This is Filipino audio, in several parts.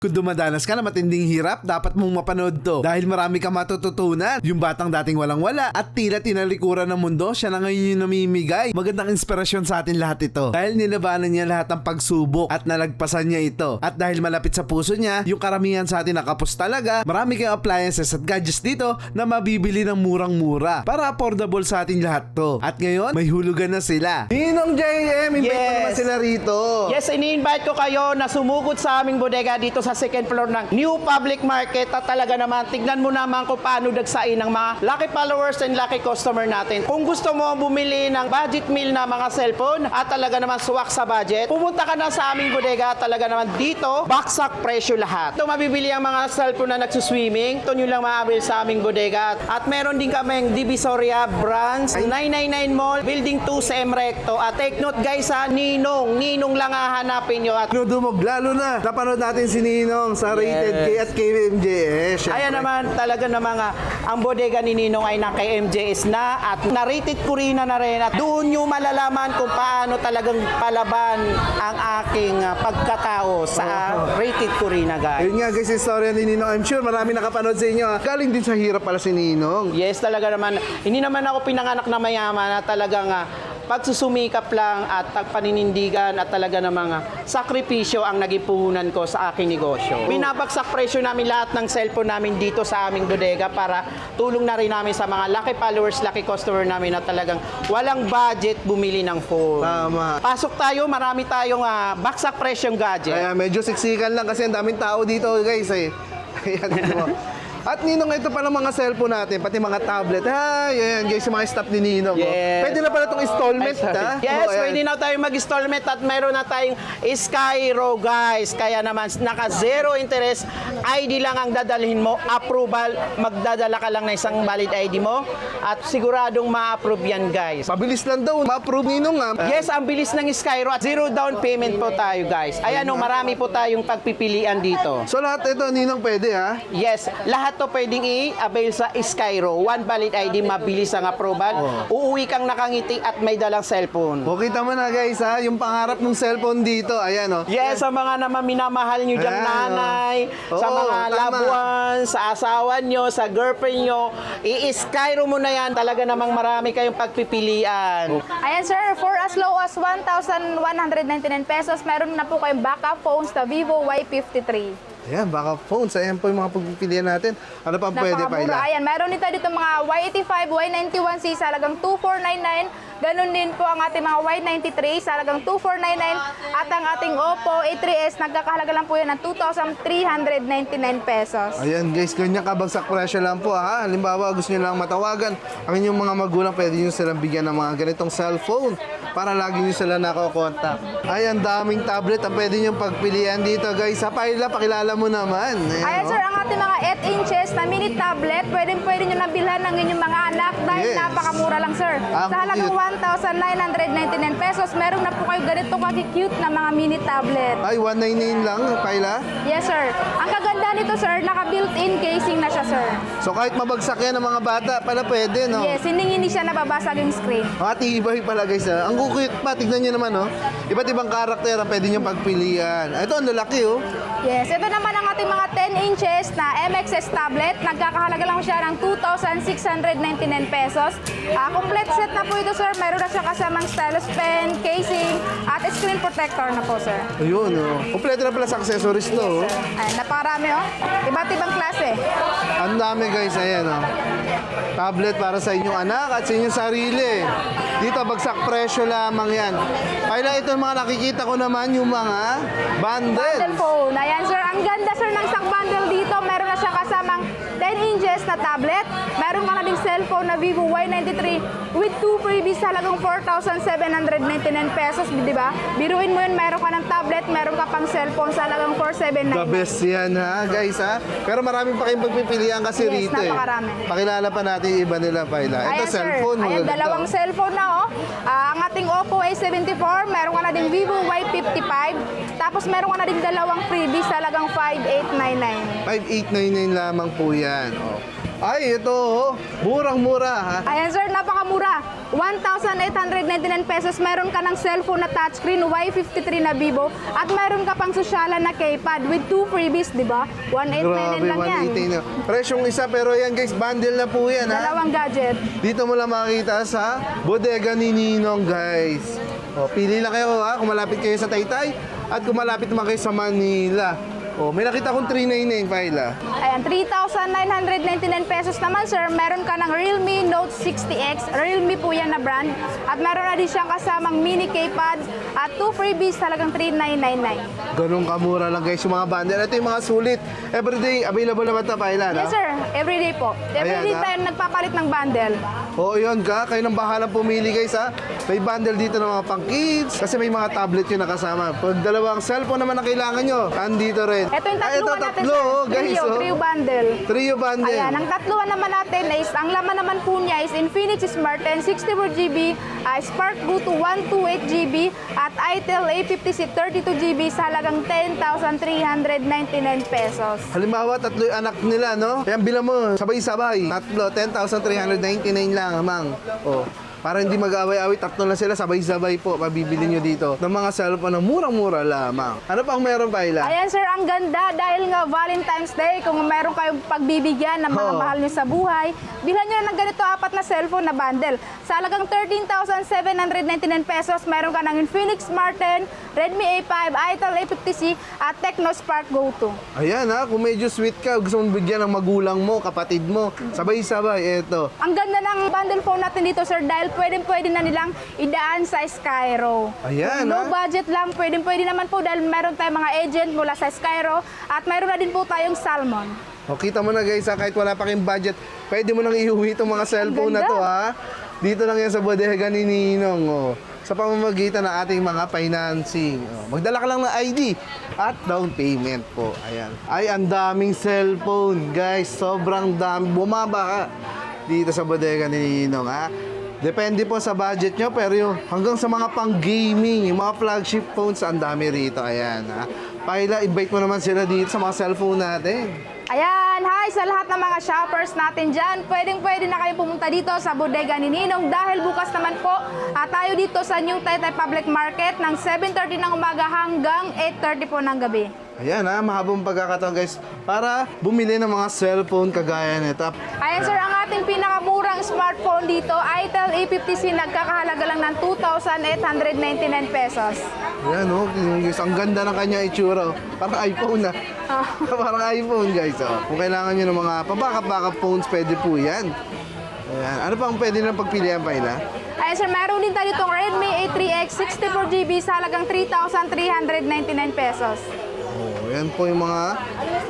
Kung dumadanas ka na matinding hirap, dapat mong mapanood to dahil marami ka matututunan. Yung batang dating walang-wala at tila tinalikuran ng mundo, siya na ngayon yung namimigay. Magandang inspirasyon sa atin lahat ito dahil nilabanan niya lahat ng pagsubok at nalagpasan niya ito. At dahil malapit sa puso niya, yung karamihan sa atin nakapos talaga, marami kayong appliances at gadgets dito na mabibili ng murang-mura para affordable sa atin lahat to. At ngayon, may hulugan na sila. Ninong JM, invite mo naman sila rito. Yes, ini-invite ko kayo na sumugod sa aming bodega dito sa second floor ng New Public Market at talaga naman, tignan mo naman kung paano dagsain ng mga lucky followers and lucky customer natin. Kung gusto mo bumili ng budget meal na mga cellphone at talaga naman swak sa budget, pumunta ka na sa aming bodega. Talaga naman dito, baksak presyo lahat. Ito mabibili ang mga cellphone na nagsuswimming. Ito nyo lang maabil sa aming bodega. At meron din kaming Divisoria Brands, 999 Mall, Building 2 sa Recto. At take note guys ha, Ninong lang hahanapin nyo. At Dumog, lalo na napanood natin si Ninong sa Rated K at KMJS. ayan naman, talaga naman ang bodega ni Ninong ay na kay MJS na at na-rated Corina na rin. At doon nyo malalaman kung paano talagang palaban ang aking pagkatao sa rated Corina, guys. Yun nga guys, yung storya ni Ninong. I'm sure marami nakapanood sa inyo. Galing din sa hirap pala si Ninong. Yes, talaga naman. Hindi naman ako pinanganak na mayaman na talagang pagsusumikap lang at paninindigan at talaga namang sakripisyo ang naging puhunan ko sa aking negosyo. Binabagsak presyo namin lahat ng cellphone namin dito sa aming bodega para tulong na rin namin sa mga lucky followers, lucky customer namin na talagang walang budget bumili ng phone. Tama. Pasok tayo, marami tayong baksak presyong gadget. Kaya medyo siksikan lang kasi ang daming tao dito guys eh. Ayan mo. At Ninong, ito pala mga cellphone natin, pati mga tablet. Ayan guys, yung mga staff ni Ninong. Yes. Pwede na pala itong installment, ha? Yes, Ayan. pwede na tayo mag-installment at meron na tayong Skyro, guys. Kaya naman, naka zero interest, ID lang ang dadalhin mo, approval, magdadala ka lang ng isang valid ID mo, at siguradong ma-approve yan, guys. Pabilis lang daw, ma-approve Ninong ha. Yes, ang bilis ng Skyro at zero down payment po tayo, guys. Ayan o, marami po tayong pagpipilian dito. So lahat ito, Ninong, pwede ha? Yes, lahat to pwedeng i-avail sa Skyro. One valid ID, mabilis ang approval. Uuwi kang nakangiti at may dalang cellphone. O kita mo na guys ha, yung pangarap ng cellphone dito. Ayan o. Yes, sa mga naman minamahal nyo diyang Ayan, nanay, sa Oo, mga tama. loved ones, sa asawa nyo, sa girlfriend nyo, i-Skyro mo na yan. Talaga namang marami kayong pagpipilian. Ayan sir, for as low as 1,199 pesos, meron na po kayong backup phones na Vivo Y53. Ayan, baka phones. Ayan po yung mga pagpipilian natin. Ano pa pwede pa Napakamura. ila? Ayan, meron din tayo dito mga Y85, Y91C sa halagang 2,499. Ganon din po ang ating mga Y93 sa halagang 2,499. At ang ating Oppo A3s, nagkakahalaga lang po yan ng 2,399 pesos. Ayan guys, ganyan kabagsak presyo lang po ha. Halimbawa, gusto nyo lang matawagan ang inyong mga magulang, pwede nyo silang bigyan ng mga ganitong cellphone para lagi nyo sila nakokontak. Ayan, daming tablet ang pwede nyo pagpilian dito guys. Sa Paila, pakilala mo naman. Ayan sir, ang ating mga 8 inches na mini tablet, pwede nyo nabilhan ng inyong mga anak dahil Yes. napakamura lang sir. Sa halagang cute. 1,999 pesos, meron na po kayo ganito kaki-cute na mga mini tablet. Ay, 199 lang, Paila. Yes sir. Ang kaganda nito sir, naka-built-in casing na siya sir. So kahit mabagsak yan ng mga bata, pala pwede, no? Yes, hindi siya nababasag yung screen. Mga tibay pala guys ha. Ang cute pa, tignan nyo naman oh. Iba't ibang karakter ang pwede nyo pagpilian. Ito, ang lalaki oh. Yes, ito naman ang ating mga 10 inches na MXS tablet. Nagkakahalaga lang siya ng 2,699 pesos. Complete set na po ito sir. Meron na siya kasamang stylus pen, casing, at screen protector na po sir. Ayun oh. Kompleto na pala sa accessories to oh. Ayan, napakarami oh. Iba't ibang klase. Ang dami guys, ayan oh. Tablet para sa inyong anak at sa inyong sarili. Dito, bagsak presyo lamang yan. Kaya ito mga nakikita ko naman yung mga Bundle bundles. phone. Ayan sir, ang ganda sir ng stock bundle dito. Meron na siya kasamang 10 inches na tablet. Meron ka na ding cellphone na Vivo Y93 with 2 freebies sa halagang 4,799 pesos, di ba? Biruin mo yun, meron ka ng tablet, meron ka pang cellphone sa halagang The 4,799. best yan ha, guys ha. Pero maraming pa kayong pagpipilian kasi Yes, rito eh. napakarami. Pakilala pa natin yung iba nila, Paila. Ito, Ayan, sir. cellphone. Ayan, maganda dalawang to. cellphone na oh. Ang ating Oppo A74, meron ka na ding Vivo Y55. Tapos meron ka na ding dalawang freebies sa halagang 5,899. 5,899 lamang po yan. Oh. Ay, ito, oh. Murang-mura, ha? Ayan sir, napakamura. 1,899 pesos. Meron ka ng cellphone na touchscreen, Y53 na Vivo, at meron ka pang sosyalan na keypad with 2 freebies, di ba? 1,899 lang yan. 118 na. Presyong isa, pero yan guys, bundle na po yan, ha? Dalawang gadget. Dito mo lang makikita sa bodega ni Ninong, guys. O, pili lang kayo, ha? Kung malapit kayo sa Taytay at kung malapit naman kayo sa Manila. O, may nakita kong 399 file, ha? Ayan, 3,999 pesos naman sir. Meron ka ng Realme Note 60X. Realme po yan na brand. At meron na din siyang kasamang mini keypad at 2 freebies, talagang 3,999. Ganun kamura lang guys yung mga bundle. Ito yung mga sulit. Everyday, available naman ito, Paila, no? Yes sir, everyday po. Everyday Ayan, ha? tayo nagpapalit ng bundle. Oo, yun ka. Kayo nang bahalang pumili guys, ha? May bundle dito ng mga pang kids. Kasi may mga tablet yun nakasama. Pag dalawang cellphone naman ang kailangan nyo, andito rin. Ito yung Ay, tatluhan natin tatlo, sir. oh, guys, Trio, oh. trio bundle. Trio bundle. Ayan, ang tatluhan naman natin is, ang laman naman po niya is Infinix Smart 10 64GB, Spark Bluetooth 128GB, at Itel A50C 32GB sa halagang 10,399 pesos. Halimbawa, tatlo yung anak nila, no? Kaya bilang mo, sabay-sabay. Tatlo, 10,399 lang, mang. Oh. Para hindi mag-away-away, tatlo na sila, sabay-sabay po, mabibili nyo dito ng mga cellphone na murang-mura lamang. Ano pang meron pa, Ila? Ayan sir, ang ganda dahil nga Valentine's Day, kung meron kayong pagbibigyan ng mga Oo. mahal nyo sa buhay, bilhan nyo ng ganito 4 na cellphone na bundle. Sa halagang 13,799 pesos, meron ka ng Infinix Smart 10, Redmi A5, Itel A50C, at Tecno Spark Go 2. Ayan ha, kung medyo sweet ka, gusto mong bigyan ng magulang mo, kapatid mo, sabay-sabay, eto. Ang ganda ng bundle phone natin dito sir dahil pwede na nilang idaan sa Skyro. Ayan, Kung low ha? budget lang, pwede naman po dahil meron tayong mga agent mula sa Skyro at meron na din po tayong Salmon. O, kita mo na guys, ha, kahit wala pa kayong budget, pwede mo nang iuwi itong mga cellphone na ganda. to, ha? Dito lang yan sa bodega ni Ninong, oh. Sa pamamagitan ng ating mga financing. Oh, magdala ka lang ng ID at down payment po. Ayan. Ay, ang daming cellphone, guys. Sobrang dami. Bumaba ka dito sa bodega ni Ninong, ha? Depende po sa budget nyo, pero yung hanggang sa mga pang-gaming, yung mga flagship phones, ang dami rito. Ayan, ha? Paila, invite mo naman sila dito sa mga cellphone natin. Ayan, hi sa lahat ng mga shoppers natin dyan. Pwede na kayo pumunta dito sa bodega ni Ninong dahil bukas naman po tayo dito sa New Taytay Public Market ng 7:30 ng umaga hanggang 8:30 po ng gabi. Ayan ha, mahabang pagkakataon guys para bumili ng mga cellphone kagaya nito. Ayan sir, ang ating pinakamurang smartphone dito, Itel A50C, nagkakahalaga lang ng 2,899 pesos. Ayan o, guys, ang ganda ng kanya itsura. Oh. Parang iPhone na. Parang iPhone guys. Oh. Kung kailangan nyo ng mga pabackup phones, pwede po yan. Ayan. Ano pang pwede nang pagpilian pa ila? Ayan sir, meron din tayo itong Redmi A3X 64GB sa halagang 3,399 pesos. Oh, yan po yung mga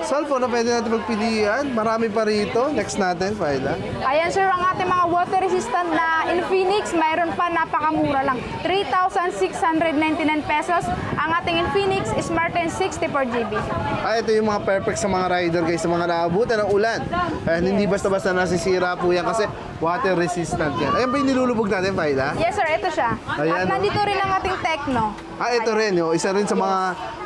cellphone na pwede natin pagpilian. Marami pa rito. Next natin, Paila. Ayan sir, ang ating mga water resistant na Infinix, mayroon pa napakamura lang. 3,699 pesos. Ang ating Infinix Smart 10 64GB. Ito yung mga perfect sa mga rider guys, sa mga naabutan ng ulan. Ayan, hindi basta-basta nasisira po yan kasi water resistant yan. Ayan ba yung nilulubog natin, Paila? Yes sir, ito siya. Ayan, At nandito rin ang ating Tecno. Ito rin, oh, isa rin sa mga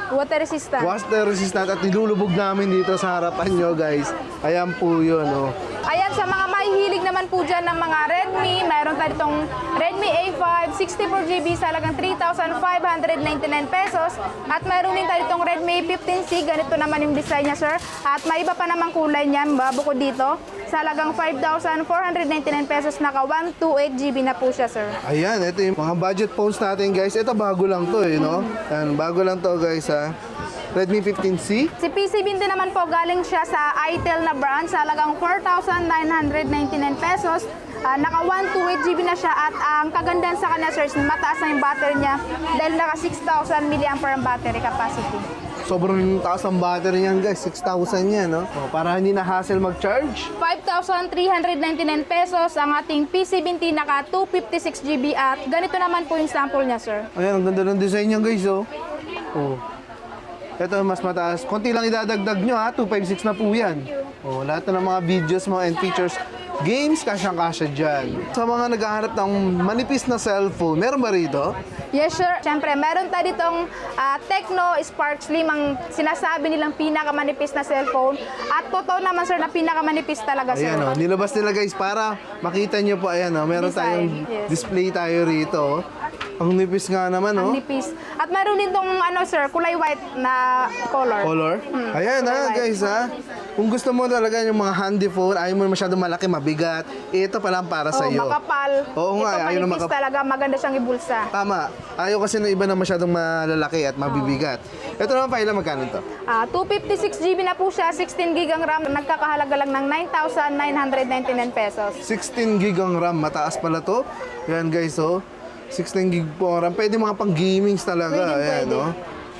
Water resistant. water resistant at nilulubog namin dito sa harapan nyo guys. Ayan po yun, oh. Ayan, sa mga mahihilig naman po dyan ng mga Redmi, mayroon tayo itong Redmi A5 64GB sa halagang 3,599 pesos. At mayroon din tayo itong Redmi A15C, ganito naman yung design niya sir. At may iba pa namang kulay niyan, bukod dito. Sa halagang 5,499 pesos, naka 128GB na po siya sir. Ayan, ito yung mga budget phones natin guys. Ito bago lang to, no? Ayan, bago lang to guys, ha. Redmi 15C. Si PC20 naman po, galing siya sa Itel na brand sa halagang 4,999 pesos. Naka 128GB na siya at ang kagandahan sa kanya sir, mataas na yung battery niya dahil naka 6,000 mAh ang battery capacity. Sobrang taas ang battery niyan guys, 6,000 yan, no? Oh, para hindi na hassle mag-charge. 5,399 pesos ang ating PC20, naka 256GB at ganito naman po yung sample niya sir. Ayan, ang ganda ng design niya guys, oh. Oh. Ito mas mataas. Konti lang idadagdag nyo ha, 256 na po yan. Oh, lahat na ng mga videos mo and features Games, kasyang-kasya dyan. Sa mga naghahanap ng manipis na cellphone, meron ba rito? Yes, sir. Siyempre, meron tayo ditong Tecno Spark Slim, ang sinasabi nilang pinakamanipis na cellphone. At totoo naman, sir, na pinakamanipis talaga, sir. Ayan o, nilabas nila guys para makita nyo po, ayan o, meron Design, tayong yes. display tayo rito. Ang nipis nga naman o. Ang nipis. At meron din tong, sir, kulay white na color. Color? Ayan ha, guys ha. Kung gusto mo talaga yung mga handy phone, ayaw mo masyadong malaki, mabigat, ito pa lang para sa iyo. Makapal. Oo nga, Ito ayaw na manipis talaga, maganda siyang ibulsa. Tama. Ayaw kasi ng iba na masyadong malalaki at mabibigat. Ito naman pa, ilang magkano to? 256 GB na po siya, 16 GB ang RAM, nagkakahalaga lang ng 9,999 pesos. 16 gig ang RAM, mataas pala to. Yan guys, oh. 16 gig po ang RAM. Pwede mga pang gamings talaga. Ayan, Pwede. oh.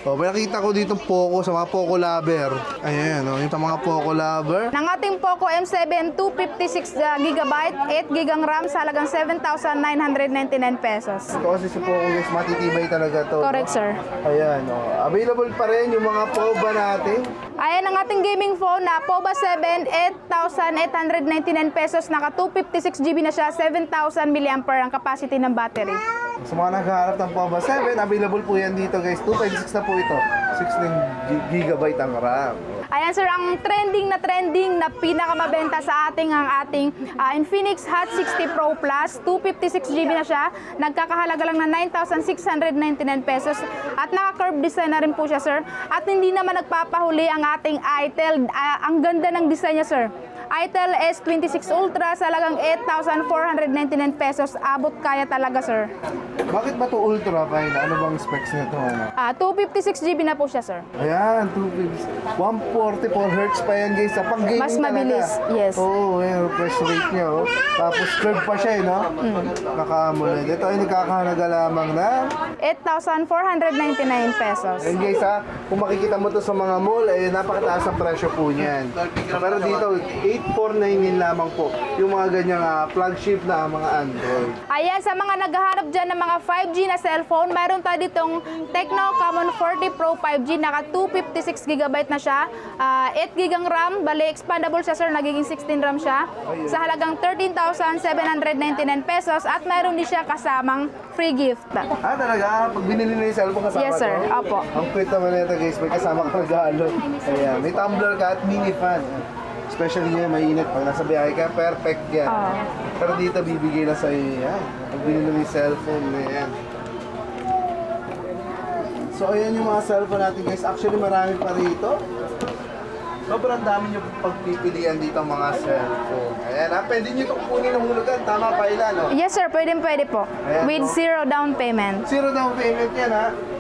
Oh, may nakita ko dito Poco sa mga Poco lover. Ayan, oh, yung mga Poco lover. Ng ating Poco M7, 256 GB, 8 GB ang RAM sa halagang 7,999 pesos. Ito kasi sa Poco guys, matitibay talaga to. Correct, sir. Ayan, oh. Available pa rin yung mga POBA natin. Ayan ang ating gaming phone na POBA 7, 8,899 pesos. Naka 256 GB na siya, 7,000 mAh ang capacity ng battery. Sa mga naghahanap ng POBA 7, available po yan dito guys. 256 na po ito. 16 gigabyte ang RAM. Ayan sir, ang trending na pinakamabenta sa ating Infinix Hot 60 Pro Plus, 256 GB na siya, nagkakahalaga lang ng 9,699 pesos at naka-curved design na rin po siya sir. At hindi naman nagpapahuli ang ating itel, ang ganda ng design niya sir. itel S26 Ultra sa halagang 8,499 pesos, abot kaya talaga sir. Bakit ba ito ultra fine? Ano bang specs nito? Ano? 256 GB na po siya sir. Ayan, 144 Hz pa yan guys. Sa pang-gaming Mas mabilis, talaga. yes. Oo, ayan, refresh rate niya. Oh. Tapos curve pa siya, no? Naka-AMOLED. Ito ay nagkakahalaga lamang na. 8,499 pesos. Ayan guys ha, kung makikita mo to sa mga mall, eh, napakataas ang presyo po niyan. Pero dito, 8,499 lamang po. Yung mga ganyang flagship na mga Android. Ayan, sa mga naghahanap dyan ng mga 5G na cellphone, mayroon tayo ditong Tecno Camon 40 Pro 5G, naka 256 GB na siya, 8 GB ang RAM, bali expandable siya sir, nagiging 16 RAM siya, sa halagang 13,799 pesos at mayroon din siya kasamang free gift. Talaga? Pag binili na yung cellphone kasama Yes, sir. to? Opo. Ang cute naman nito guys, may kasama ka regalo. Ayan, may tumbler ka at mini fan. Especially niya, mainit. Pag nasa biyahe ka, perfect yan. Pero dito, bibigay na sa'yo yan. Pag binili mo yung cellphone na yan. So, ayan yung mga cellphone natin guys. Actually, marami pa rito. Sobrang dami nyo pagpipilian dito ang mga cellphone. Ayan ha, pwede nyo itong kunin ng hulugan. Tama pa ilan, no? Yes sir, pwede po. Ayan, With no? zero down payment. Zero down payment yan ha.